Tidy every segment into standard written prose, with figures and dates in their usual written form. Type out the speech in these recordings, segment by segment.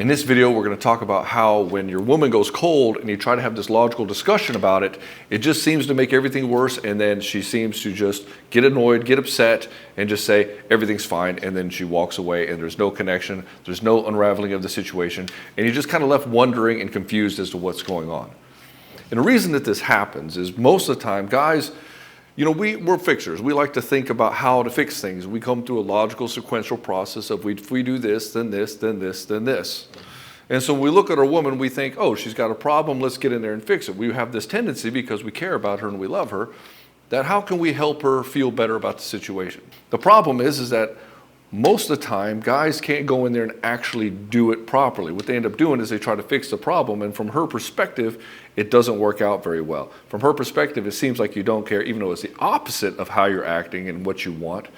In this video, we're going to talk about how when your woman goes cold and you try to have this logical discussion about it, it just seems to make everything worse, and then she seems to just get annoyed, get upset, and just say everything's fine, and then she walks away and there's no connection, there's no unraveling of the situation, and you're just kind of left wondering and confused as to what's going on. And the reason that this happens is most of the time, guys, you know, we're fixers. We like to think about how to fix things. We come through a logical sequential process of if we do this, then this, then this, then this. And so when we look at our woman, we think, oh, she's got a problem, let's get in there and fix it. We have this tendency, because we care about her and we love her, that how can we help her feel better about the situation? The problem is that most of the time, guys can't go in there and actually do it properly. What they end up doing is they try to fix the problem, and from her perspective, it doesn't work out very well. From her perspective, it seems like you don't care, even though it's the opposite of how you're acting and what you want.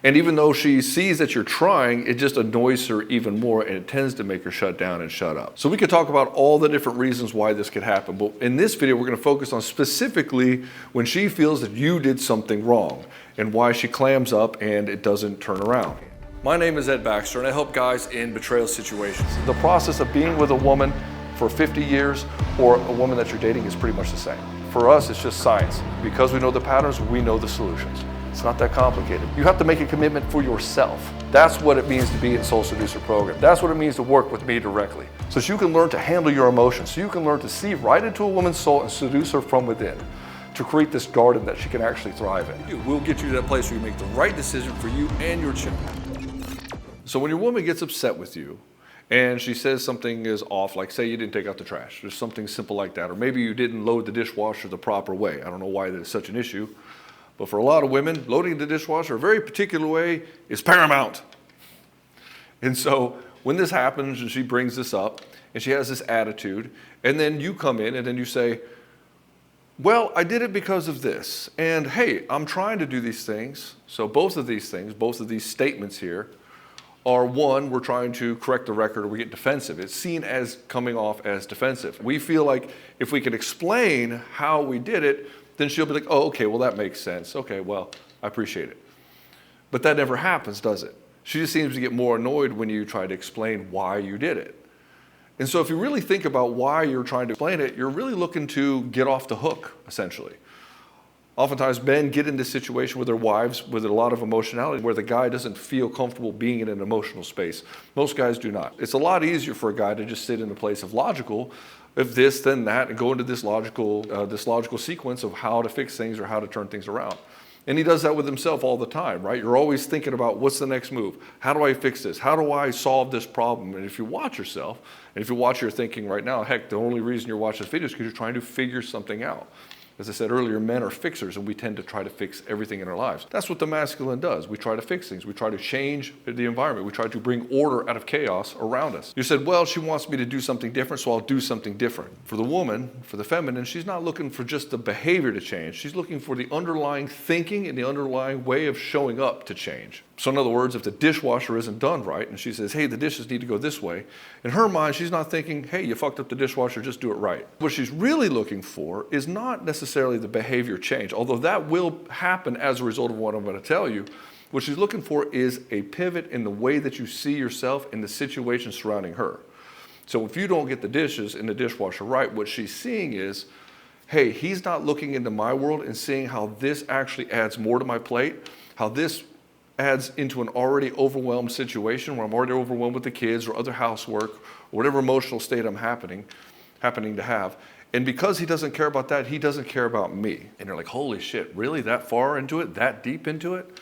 And even though she sees that you're trying, it just annoys her even more, and it tends to make her shut down and shut up. So we could talk about all the different reasons why this could happen, but in this video, we're going to focus on specifically when she feels that you did something wrong and why she clams up and it doesn't turn around. My name is Baxter, and I help guys in betrayal situations. The process of being with a woman for 50 years or a woman that you're dating is pretty much the same. For us, it's just science. Because we know the patterns, we know the solutions. It's not that complicated. You have to make a commitment for yourself. That's what it means to be in Soul Seducer program. That's what it means to work with me directly. So that you can learn to handle your emotions, so you can learn to see right into a woman's soul and seduce her from within, to create this garden that she can actually thrive in. We'll get you to that place where you make the right decision for you and your children. So when your woman gets upset with you and she says something is off, like say you didn't take out the trash, there's something simple like that, or maybe you didn't load the dishwasher the proper way. I don't know why that is such an issue, but for a lot of women, loading the dishwasher a very particular way is paramount. And so when this happens and she brings this up and she has this attitude, and then you come in and then you say, well, I did it because of this, and hey, I'm trying to do these things. So both of these things, both of these statements here, are one, we're trying to correct the record, or we get defensive. It's seen as coming off as defensive. We feel like if we can explain how we did it, then she'll be like, oh, okay, well, that makes sense. Okay, well, I appreciate it. But that never happens, does it? She just seems to get more annoyed when you try to explain why you did it. And so if you really think about why you're trying to explain it, you're really looking to get off the hook, essentially. Oftentimes, men get in this situation with their wives with a lot of emotionality where the guy doesn't feel comfortable being in an emotional space. Most guys do not. It's a lot easier for a guy to just sit in the place of logical, if this, then that, and go into this logical sequence of how to fix things or how to turn things around. And he does that with himself all the time, right? You're always thinking about what's the next move? How do I fix this? How do I solve this problem? And if you watch yourself, and if you watch your thinking right now, heck, the only reason you're watching this video is because you're trying to figure something out. As I said earlier, men are fixers, and we tend to try to fix everything in our lives. That's what the masculine does. We try to fix things. We try to change the environment. We try to bring order out of chaos around us. You said, well, she wants me to do something different, so I'll do something different. For the woman, for the feminine, she's not looking for just the behavior to change. She's looking for the underlying thinking and the underlying way of showing up to change. So in other words, if the dishwasher isn't done right, and she says, hey, the dishes need to go this way, in her mind, she's not thinking, hey, you fucked up the dishwasher, just do it right. What she's really looking for is not necessarily the behavior change, although that will happen as a result of what I'm going to tell you. What she's looking for is a pivot in the way that you see yourself in the situation surrounding her. So if you don't get the dishes in the dishwasher right, what she's seeing is, hey, he's not looking into my world and seeing how this actually adds more to my plate, how this adds into an already overwhelmed situation where I'm already overwhelmed with the kids or other housework or whatever emotional state I'm happening to have. And because he doesn't care about that, he doesn't care about me. And you're like, holy shit, really that far into it, that deep into it?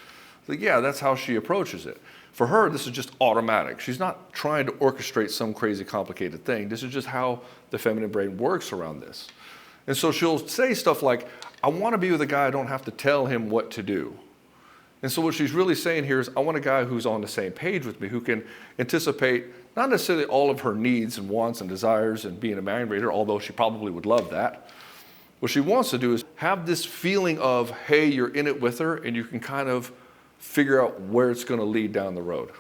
Like, yeah, that's how she approaches it. For her, this is just automatic. She's not trying to orchestrate some crazy complicated thing. This is just how the feminine brain works around this. And so she'll say stuff like, I want to be with a guy I don't have to tell him what to do. And so what she's really saying here is, I want a guy who's on the same page with me, who can anticipate not necessarily all of her needs and wants and desires and being a man raider, although she probably would love that. What she wants to do is have this feeling of, hey, you're in it with her and you can kind of figure out where it's going to lead down the road.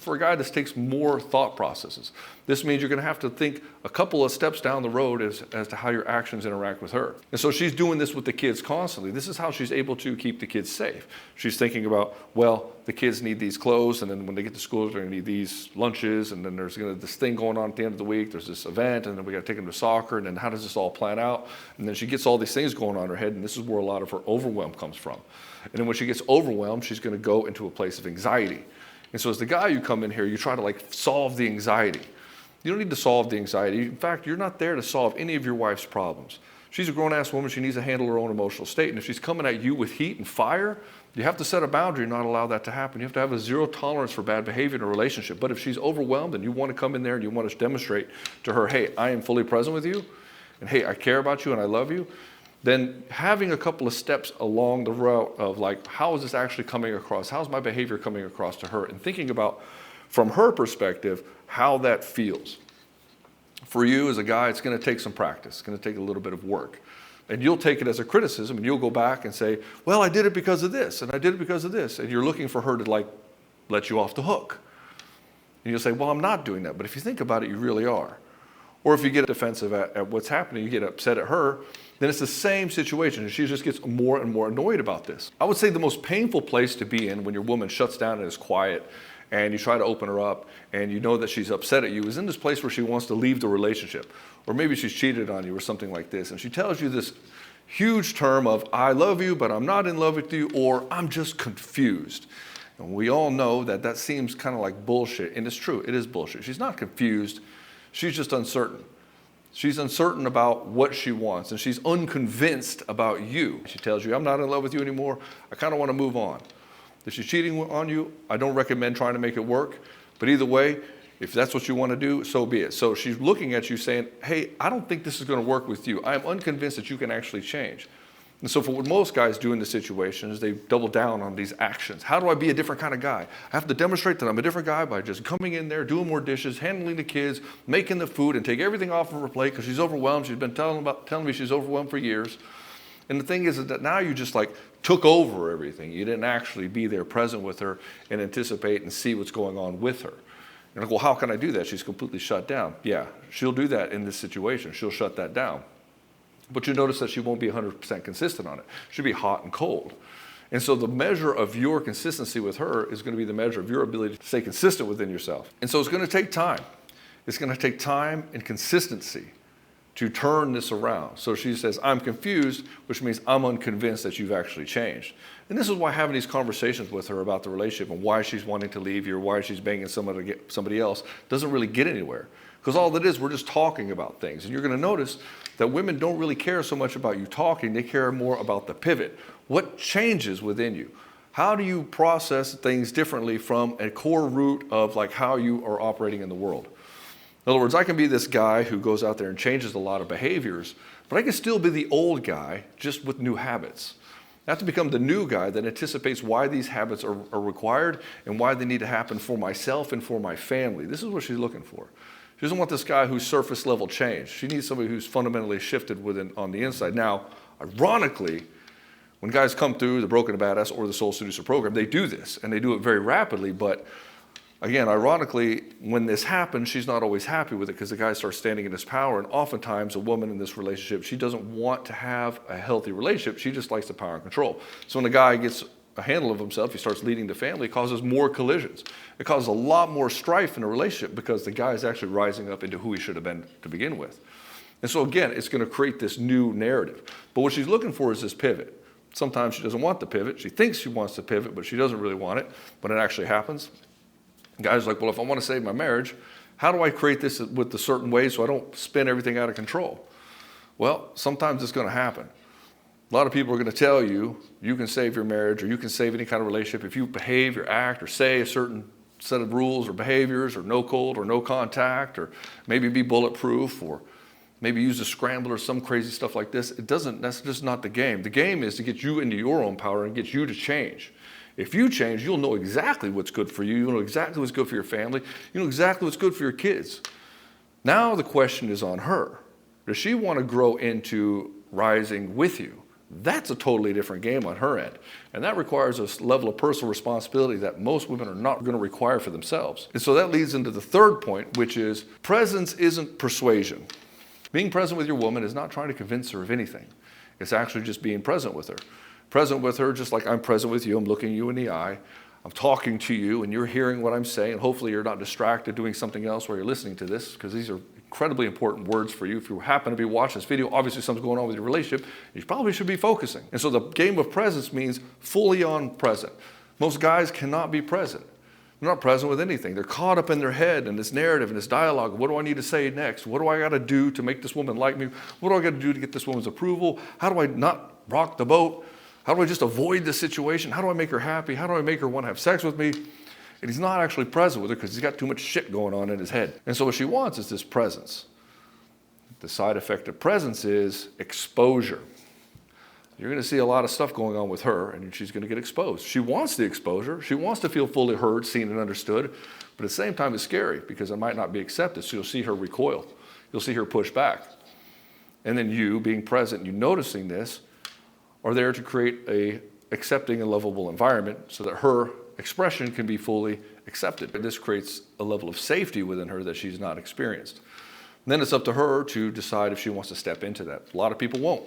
For a guy, this takes more thought processes. This means you're going to have to think a couple of steps down the road as to how your actions interact with her. And so she's doing this with the kids constantly. This is how she's able to keep the kids safe. She's thinking about, well, the kids need these clothes, and then when they get to school, they're going to need these lunches, and then there's going to this thing going on at the end of the week. There's this event, and then we got to take them to soccer, and then how does this all plan out? And then she gets all these things going on in her head, and this is where a lot of her overwhelm comes from. And then when she gets overwhelmed, she's going to go into a place of anxiety. And so as the guy, you come in here, you try to solve the anxiety. You don't need to solve the anxiety. In fact, you're not there to solve any of your wife's problems. She's a grown-ass woman. She needs to handle her own emotional state. And if she's coming at you with heat and fire, you have to set a boundary and not allow that to happen. You have to have a zero tolerance for bad behavior in a relationship. But if she's overwhelmed and you want to come in there and you want to demonstrate to her, hey, I am fully present with you, and hey, I care about you and I love you, then having a couple of steps along the route of how is this actually coming across? How's my behavior coming across to her? And thinking about, from her perspective, how that feels. For you as a guy, it's going to take some practice. It's going to take a little bit of work. And you'll take it as a criticism, and you'll go back and say, well, I did it because of this, and I did it because of this. And you're looking for her to let you off the hook. And you'll say, well, I'm not doing that. But if you think about it, you really are. Or if you get defensive at what's happening, you get upset at her, then it's the same situation, and she just gets more and more annoyed about this. I would say the most painful place to be in when your woman shuts down and is quiet, and you try to open her up, and you know that she's upset at you, is in this place where she wants to leave the relationship. Or maybe she's cheated on you or something like this, and she tells you this huge term of, I love you, but I'm not in love with you, or I'm just confused. And we all know that that seems kind of like bullshit, and it's true, it is bullshit. She's not confused, she's just uncertain. She's uncertain about what she wants, and she's unconvinced about you. She tells you, I'm not in love with you anymore. I kind of want to move on. If she's cheating on you, I don't recommend trying to make it work. But either way, if that's what you want to do, so be it. So she's looking at you saying, hey, I don't think this is going to work with you. I am unconvinced that you can actually change. And so for what most guys do in this situation is they double down on these actions. How do I be a different kind of guy? I have to demonstrate that I'm a different guy by just coming in there, doing more dishes, handling the kids, making the food, and take everything off of her plate because she's overwhelmed. She's been telling me she's overwhelmed for years. And the thing is that now you just took over everything. You didn't actually be there present with her and anticipate and see what's going on with her. You're like, well, how can I do that? She's completely shut down. Yeah, she'll do that in this situation. She'll shut that down. But you notice that she won't be 100% consistent on it. She'll be hot and cold. And so the measure of your consistency with her is going to be the measure of your ability to stay consistent within yourself. And so it's going to take time. It's going to take time and consistency to turn this around. So she says, I'm confused, which means I'm unconvinced that you've actually changed. And this is why having these conversations with her about the relationship and why she's wanting to leave you or why she's banging somebody else doesn't really get anywhere. Because all that is, we're just talking about things. And you're going to notice that women don't really care so much about you talking. They care more about the pivot. What changes within you? How do you process things differently from a core root of how you are operating in the world? In other words, I can be this guy who goes out there and changes a lot of behaviors, but I can still be the old guy just with new habits. I have to become the new guy that anticipates why these habits are required and why they need to happen for myself and for my family. This is what she's looking for. She doesn't want this guy who's surface level change. She needs somebody who's fundamentally shifted on the inside. Now, ironically, when guys come through the Broken Badass or the Soul Seducer program, they do this, and they do it very rapidly. But again, ironically, when this happens, she's not always happy with it because the guy starts standing in his power. And oftentimes, a woman in this relationship, she doesn't want to have a healthy relationship. She just likes the power and control. So when the guy gets a handle of himself, he starts leading the family, it causes more collisions. It causes a lot more strife in a relationship because the guy is actually rising up into who he should have been to begin with. And so again, it's going to create this new narrative. But what she's looking for is this pivot. Sometimes she doesn't want the pivot. She thinks she wants to pivot, but she doesn't really want it. When it actually happens, the guy's like, well, if I want to save my marriage, how do I create this with a certain way so I don't spin everything out of control? Well, sometimes it's going to happen. A lot of people are going to tell you, you can save your marriage or you can save any kind of relationship if you behave or act or say a certain set of rules or behaviors or no cold or no contact or maybe be bulletproof or maybe use a scrambler or some crazy stuff like this. That's just not the game. The game is to get you into your own power and get you to change. If you change, you'll know exactly what's good for you. You'll know exactly what's good for your family. You know exactly what's good for your kids. Now the question is on her. Does she want to grow into rising with you? that's a totally different game on her end. And that requires a level of personal responsibility that most women are not going to require for themselves. And so that leads into the third point, which is presence isn't persuasion. Being present with your woman is not trying to convince her of anything. It's actually just being present with her. Present with her just like I'm present with you. I'm looking you in the eye. I'm talking to you and you're hearing what I'm saying. Hopefully you're not distracted doing something else while you're listening to this, because these are incredibly important words for you. If you happen to be watching this video, obviously something's going on with your relationship. You probably should be focusing. And so the game of presence means fully on present. Most guys cannot be present. They're not present with anything. They're caught up in their head and this narrative and this dialogue. What do I need to say next? What do I got to do to make this woman like me? What do I got to do to get this woman's approval? How do I not rock the boat? How do I just avoid the situation? How do I make her happy? How do I make her want to have sex with me? And he's not actually present with her because he's got too much shit going on in his head. And so what she wants is this presence. The side effect of presence is exposure. You're going to see a lot of stuff going on with her, and she's going to get exposed. She wants the exposure. She wants to feel fully heard, seen, and understood. But at the same time, it's scary because it might not be accepted. So you'll see her recoil. You'll see her push back. And then you, being present, you noticing this, are there to create a accepting and lovable environment so that her expression can be fully accepted. This creates a level of safety within her that she's not experienced. And then it's up to her to decide if she wants to step into that. A lot of people won't.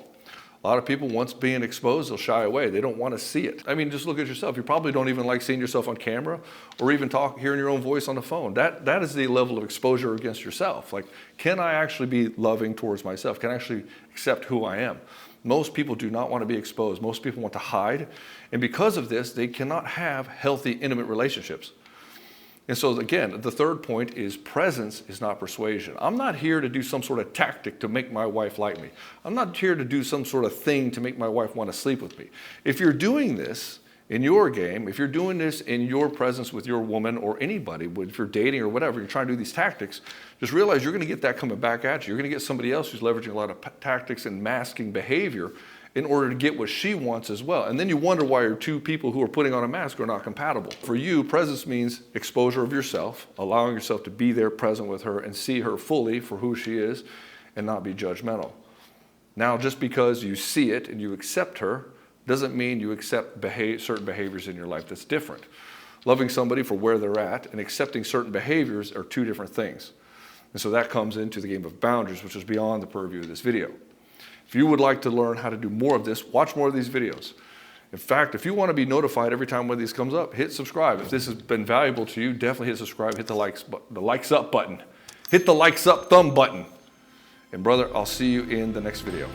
A lot of people, once being exposed, they'll shy away. They don't want to see it. I mean, just look at yourself. You probably don't even like seeing yourself on camera or even hearing your own voice on the phone. That is the level of exposure against yourself. Like, can I actually be loving towards myself? Can I actually accept who I am? Most people do not want to be exposed. Most people want to hide. And because of this, they cannot have healthy, intimate relationships. And so again, the third point is presence is not persuasion. I'm not here to do some sort of tactic to make my wife like me. I'm not here to do some sort of thing to make my wife want to sleep with me. If you're doing this in your game, if you're doing this in your presence with your woman or anybody, if you're dating or whatever, you're trying to do these tactics, just realize you're going to get that coming back at you. You're going to get somebody else who's leveraging a lot of tactics and masking behavior in order to get what she wants as well. And then you wonder why your two people who are putting on a mask are not compatible. For you, presence means exposure of yourself, allowing yourself to be there present with her and see her fully for who she is and not be judgmental. Now, just because you see it and you accept her doesn't mean you accept certain behaviors in your life. That's different. Loving somebody for where they're at and accepting certain behaviors are two different things. And so that comes into the game of boundaries, which is beyond the purview of this video. If you would like to learn how to do more of this, watch more of these videos. In fact, if you want to be notified every time one of these comes up, hit subscribe. If this has been valuable to you, definitely hit subscribe, hit the likes up button. Hit the likes up thumb button. And brother, I'll see you in the next video.